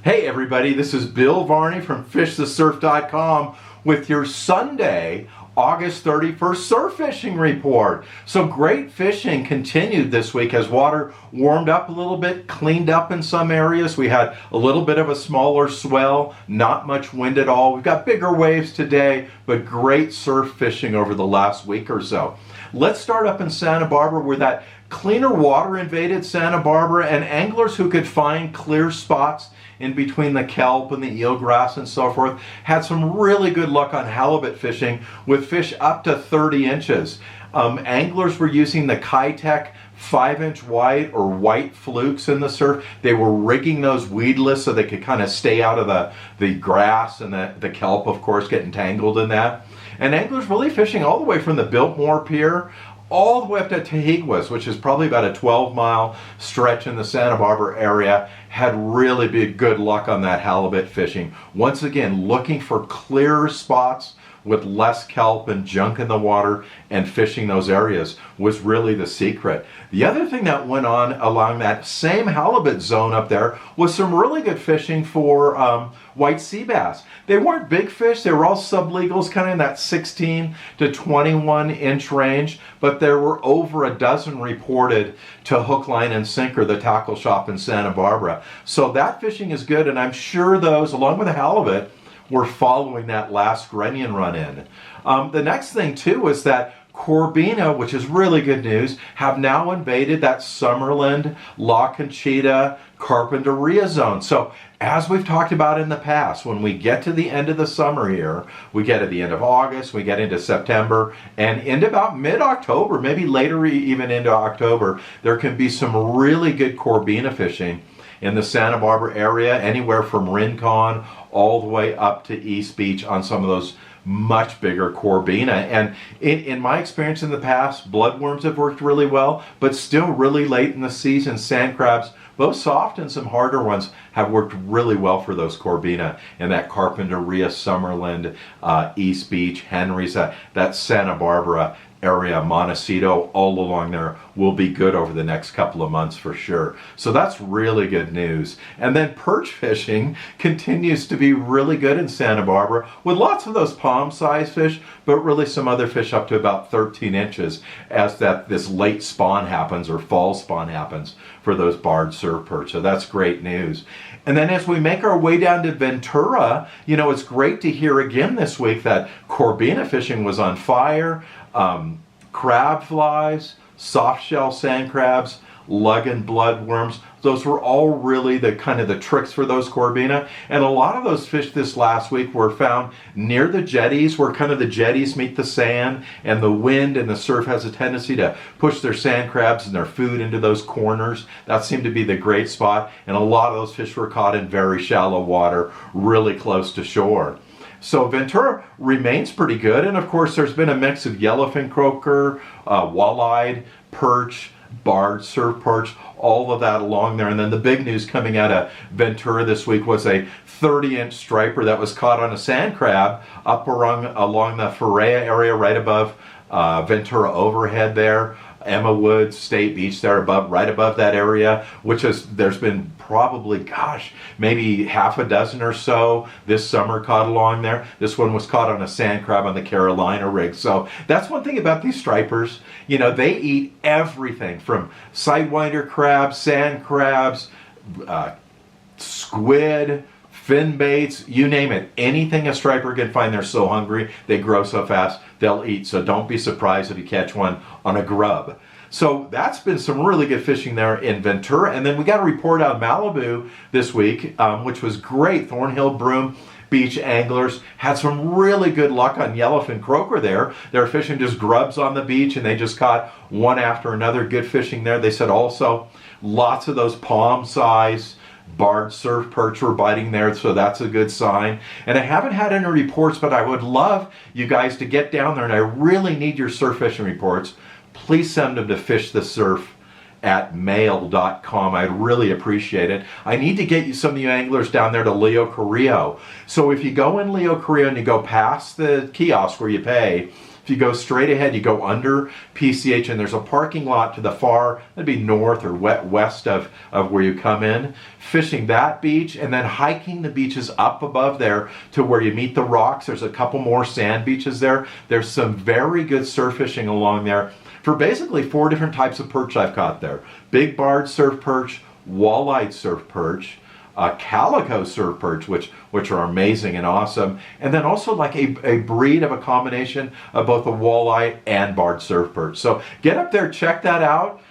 Hey everybody, this is Bill Varney from FishTheSurf.com with your Sunday, August 31st surf fishing report. So great fishing continued this week as water warmed up a little bit, cleaned up in some areas. We had a little bit of a smaller swell, not much wind at all. We've got bigger waves today, but great surf fishing over the last week or so. Let's start up in Santa Barbara where that cleaner water invaded Santa Barbara, and anglers who could find clear spots in between the kelp and the eelgrass and so forth had some really good luck on halibut fishing with fish up to 30 inches. Anglers were using the Kitech 5-inch wide or white flukes in the surf. They were rigging those weedless so they could kind of stay out of the grass and the kelp, of course, getting tangled in that. And anglers really fishing all the way from the Biltmore Pier all the way up to Tahiguas, which is probably about a 12-mile stretch in the Santa Barbara area, had really big good luck on that halibut fishing. Once again, looking for clearer spots with less kelp and junk in the water, and fishing those areas was really the secret. The other thing that went on along that same halibut zone up there was some really good fishing for white sea bass. They weren't big fish, they were all sublegals, kind of in that 16 to 21 inch range, but there were over a dozen reported to Hook, Line, and Sinker, the tackle shop in Santa Barbara. So that fishing is good, and I'm sure those, along with the halibut, we're following that last Grenion run in. The next thing too is that corbina, which is really good news, have now invaded that Summerland, La Conchita, Carpinteria zone. So as we've talked about in the past, when we get to the end of the summer here, we get to the end of August, we get into September, and into about mid-October, maybe later even into October, there can be some really good corbina fishing in the Santa Barbara area, anywhere from Rincon all the way up to East Beach on some of those much bigger corbina. And in my experience in the past, bloodworms have worked really well, but still really late in the season, sand crabs, both soft and some harder ones, have worked really well for those corbina. And that Carpinteria, Summerland, East Beach, Henry's, that Santa Barbara area, Montecito, all along there will be good over the next couple of months for sure. So that's really good news. And then perch fishing continues to be really good in Santa Barbara with lots of those palm-sized fish, but really some other fish up to about 13 inches as this late spawn happens or fall spawn happens for those barred surf perch. So that's great news. And then as we make our way down to Ventura, you know, it's great to hear again this week that corbina fishing was on fire. Crab flies, soft shell sand crabs, lug and bloodworms, those were all really the kind of the tricks for those corbina. And a lot of those fish this last week were found near the jetties, where kind of the jetties meet the sand, and the wind and the surf has a tendency to push their sand crabs and their food into those corners. That seemed to be the great spot, and a lot of those fish were caught in very shallow water, really close to shore. So Ventura remains pretty good, and of course there's been a mix of yellowfin croaker, walleye, perch, barred surf perch, all of that along there. And then the big news coming out of Ventura this week was a 30-inch striper that was caught on a sand crab up along the Ferrea area right above Ventura Overhead there. Emma Woods State Beach there right above that area, there's been probably, maybe half a dozen or so this summer caught along there. This one was caught on a sand crab on the Carolina rig. So that's one thing about these stripers. You know, they eat everything from sidewinder crabs, sand crabs, squid, fin baits, you name it. Anything a striper can find, they're so hungry, they grow so fast, they'll eat. So don't be surprised if you catch one on a grub. So that's been some really good fishing there in Ventura. And then we got a report out of Malibu this week, which was great. Thornhill Broom Beach anglers had some really good luck on yellowfin croaker there. They're fishing just grubs on the beach, and they just caught one after another. Good fishing there. They said also lots of those palm-sized barred surf perch were biting there, so that's a good sign. And I haven't had any reports, but I would love you guys to get down there, and I really need your surf fishing reports. Please send them to fishthesurf@mail.com. I'd really appreciate it. I need to get some of you anglers down there to Leo Carrillo. So if you go in Leo Carrillo and you go past the kiosk where you pay, If you go straight ahead, you go under PCH, and there's a parking lot to the far, that'd be north or west of where you come in, fishing that beach, and then hiking the beaches up above there to where you meet the rocks. There's a couple more sand beaches there. There's some very good surf fishing along there for basically 4 different types of perch I've caught there. Big barred surf perch, walleye surf perch, calico surf perch, which are amazing and awesome, and then also like a breed of a combination of both a walleye and barred surf perch. So get up there, check that out.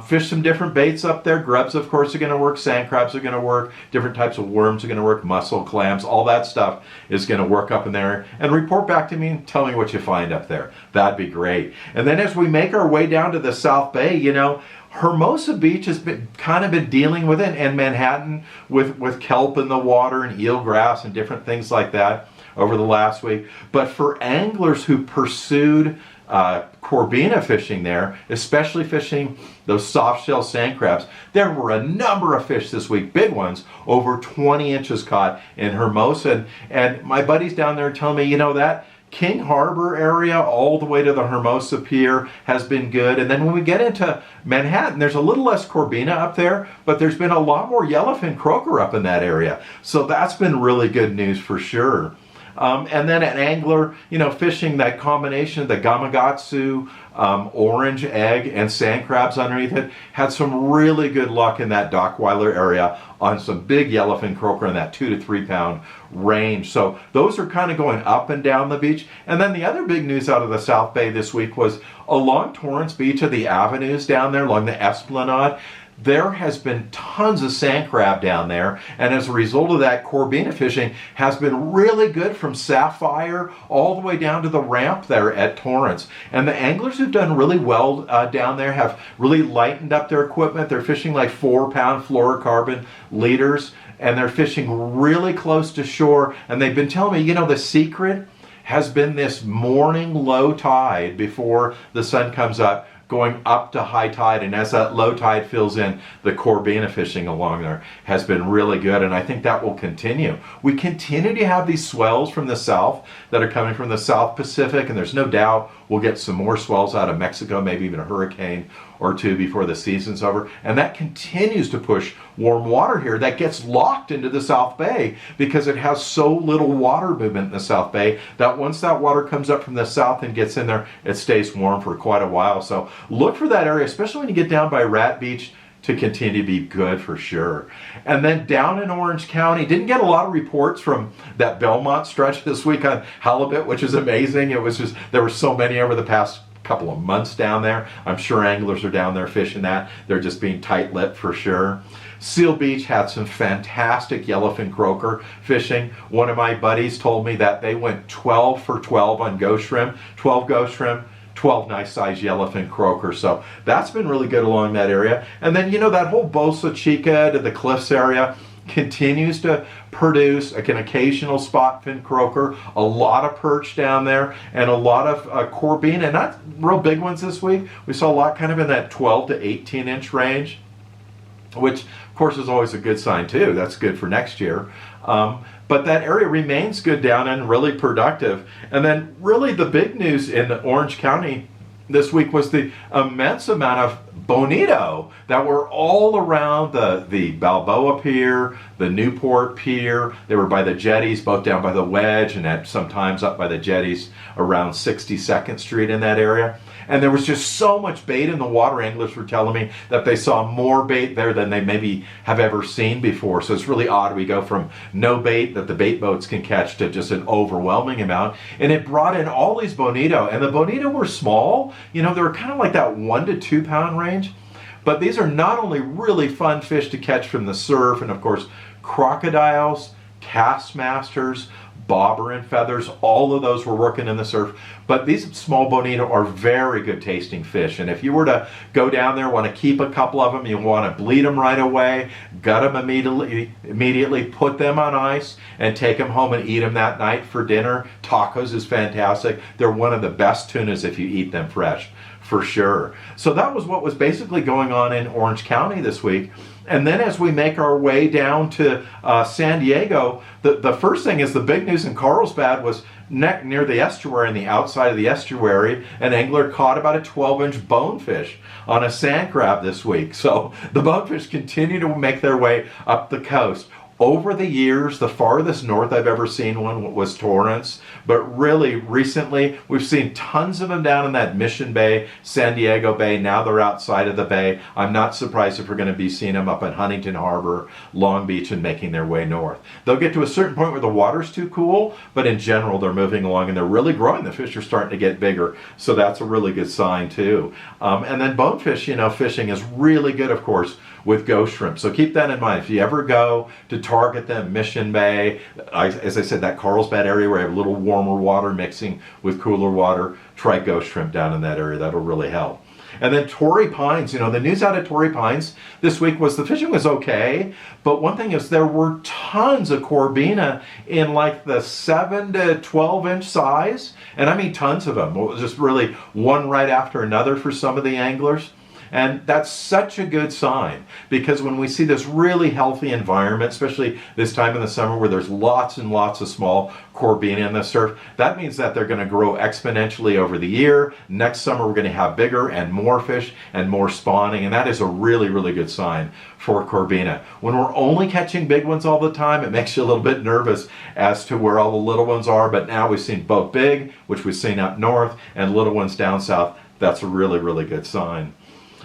Fish some different baits up there. Grubs, of course, are going to work. Sand crabs are going to work. Different types of worms are going to work. Mussel, clams, all that stuff is going to work up in there. And report back to me and tell me what you find up there. That'd be great. And then as we make our way down to the South Bay, you know, Hermosa Beach has kind of been dealing with it, and Manhattan with kelp in the water and eelgrass and different things like that over the last week. But for anglers who pursued corbina fishing there, especially fishing those soft shell sand crabs, there were a number of fish this week, big ones, over 20 inches caught in Hermosa. And my buddies down there tell me, you know, that King Harbor area all the way to the Hermosa Pier has been good. And then when we get into Manhattan, there's a little less corbina up there, but there's been a lot more yellowfin croaker up in that area. So that's been really good news for sure. And then an angler, you know, fishing that combination of the Gamakatsu, orange egg, and sand crabs underneath it, had some really good luck in that Dockweiler area on some big yellowfin croaker in that 2 to 3 pound range. So those are kind of going up and down the beach. And then the other big news out of the South Bay this week was along Torrance Beach of the avenues down there, along the Esplanade, there has been tons of sand crab down there, and as a result of that, corbina fishing has been really good from Sapphire all the way down to the ramp there at Torrance. And the anglers who've done really well down there have really lightened up their equipment. They're fishing like 4-pound fluorocarbon leaders, and they're fishing really close to shore. And they've been telling me, you know, the secret has been this morning low tide before the sun comes up, going up to high tide, and as that low tide fills in, the corbina fishing along there has been really good, and I think that will continue. We continue to have these swells from the south that are coming from the South Pacific, and there's no doubt we'll get some more swells out of Mexico, maybe even a hurricane or two before the season's over, and that continues to push warm water here that gets locked into the South Bay because it has so little water movement in the South Bay that once that water comes up from the south and gets in there, it stays warm for quite a while. So look for that area, especially when you get down by Rat Beach, to continue to be good for sure. And then down in Orange County, didn't get a lot of reports from that Belmont stretch this week on halibut, which is amazing. It was just, there were so many over the past couple of months down there. I'm sure anglers are down there fishing that. They're just being tight-lipped for sure. Seal Beach had some fantastic yellowfin croaker fishing. One of my buddies told me that they went 12 for 12 on ghost shrimp, 12 ghost shrimp, 12 nice sized yellowfin croaker. So that's been really good along that area. And then, you know, that whole Bosa Chica to the Cliffs area continues to produce an occasional spotfin croaker, a lot of perch down there, and a lot of corbina. Not real big ones this week. We saw a lot kind of in that 12 to 18 inch range, which of course is always a good sign too. That's good for next year. But that area remains good down and really productive. And then really the big news in Orange County this week was the immense amount of bonito that were all around the Balboa Pier, the Newport Pier. They were by the jetties, both down by the Wedge and sometimes up by the jetties around 62nd Street in that area. And there was just so much bait in the water. Anglers were telling me that they saw more bait there than they maybe have ever seen before. So it's really odd. We go from no bait that the bait boats can catch to just an overwhelming amount. And it brought in all these bonito. And the bonito were small. You know, they were kind of like that 1 to 2 pound range. But these are not only really fun fish to catch from the surf, and of course, crocodiles, Castmasters, bobber and feathers, all of those were working in the surf. But these small bonito are very good tasting fish. And if you were to go down there, want to keep a couple of them, you want to bleed them right away, gut them immediately, put them on ice, and take them home and eat them that night for dinner. Tacos is fantastic. They're one of the best tunas if you eat them fresh. for sure. So that was what was basically going on in Orange County this week. And then as we make our way down to San Diego, the first thing is the big news in Carlsbad was near the estuary, on the outside of the estuary, an angler caught about a 12-inch bonefish on a sand crab this week. So the bonefish continue to make their way up the coast. Over the years, the farthest north I've ever seen one was Torrance, but really recently we've seen tons of them down in that Mission Bay, San Diego Bay. Now they're outside of the bay. I'm not surprised if we're going to be seeing them up in Huntington Harbor, Long Beach, and making their way north. They'll get to a certain point where the water's too cool, but in general they're moving along and they're really growing. The fish are starting to get bigger, so that's a really good sign too. And then bonefish, fishing is really good, of course, with ghost shrimp. So keep that in mind. If you ever go to target them, Mission Bay, as I said, that Carlsbad area where you have a little warmer water mixing with cooler water, try ghost shrimp down in that area. That'll really help. And then Torrey Pines, the news out of Torrey Pines this week was the fishing was okay, but one thing is there were tons of corbina in like the 7 to 12 inch size, and I mean tons of them. It was just really one right after another for some of the anglers. And that's such a good sign, because when we see this really healthy environment, especially this time in the summer where there's lots and lots of small corbina in the surf, that means that they're going to grow exponentially over the year. Next summer we're going to have bigger and more fish and more spawning, and that is a really, really good sign for corbina. When we're only catching big ones all the time, it makes you a little bit nervous as to where all the little ones are, but now we've seen both big, which we've seen up north, and little ones down south. That's a really, really good sign.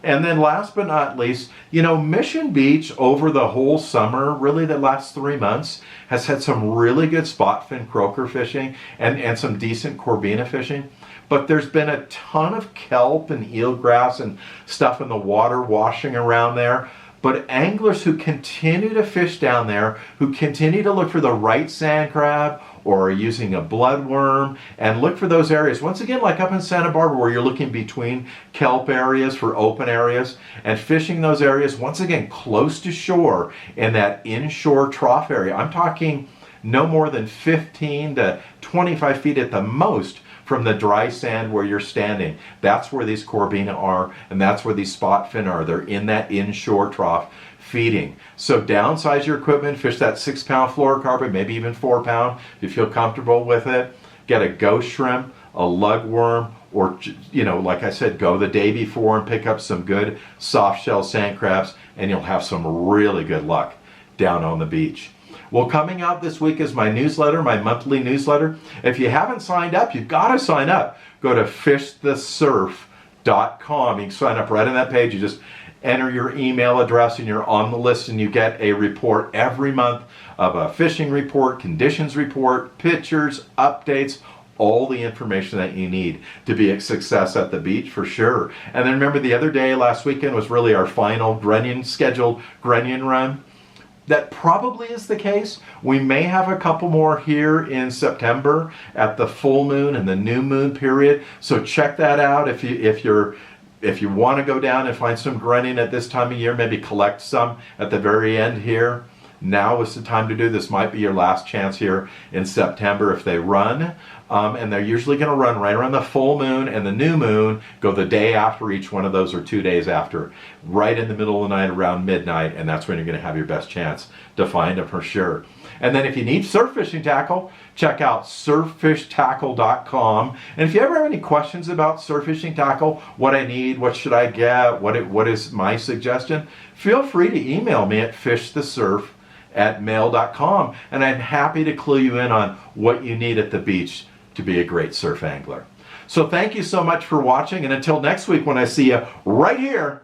And then last but not least, Mission Beach over the whole summer, really the last 3 months, has had some really good spot fin croaker fishing and some decent corbina fishing. But there's been a ton of kelp and eelgrass and stuff in the water washing around there. But anglers who continue to fish down there, who continue to look for the right sand crab or are using a bloodworm, and look for those areas, once again, like up in Santa Barbara where you're looking between kelp areas for open areas, and fishing those areas, once again, close to shore in that inshore trough area. I'm talking no more than 15 to 25 feet at the most from the dry sand where you're standing. That's where these corbina are, and that's where these spot fin are. They're in that inshore trough feeding. So downsize your equipment, fish that 6-pound fluorocarbon, maybe even 4-pound if you feel comfortable with it. Get a ghost shrimp, a lugworm, or like I said, go the day before and pick up some good soft shell sand crabs, and you'll have some really good luck down on the beach. Well, coming out this week is my newsletter, my monthly newsletter. If you haven't signed up, you've got to sign up. Go to fishthesurf.com. You can sign up right on that page. You just enter your email address and you're on the list, and you get a report every month of a fishing report, conditions report, pictures, updates, all the information that you need to be a success at the beach for sure. And then remember, the other day last weekend was really our final scheduled Grenion run. That probably is the case. We may have a couple more here in September at the full moon and the new moon period. So check that out if you want to go down and find some grenion at this time of year, maybe collect some at the very end here. Now is the time to do this. Might be your last chance here in September if they run. And they're usually going to run right around the full moon and the new moon, go the day after each one of those or 2 days after, right in the middle of the night around midnight, and that's when you're going to have your best chance to find them for sure. And then if you need surf fishing tackle, check out surffishtackle.com. And if you ever have any questions about surf fishing tackle, what I need, what should I get, what is my suggestion, feel free to email me at fishthesurf@mail.com, and I'm happy to clue you in on what you need at the beach to be a great surf angler. So thank you so much for watching, and until next week when I see you right here,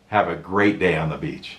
have a great day on the beach.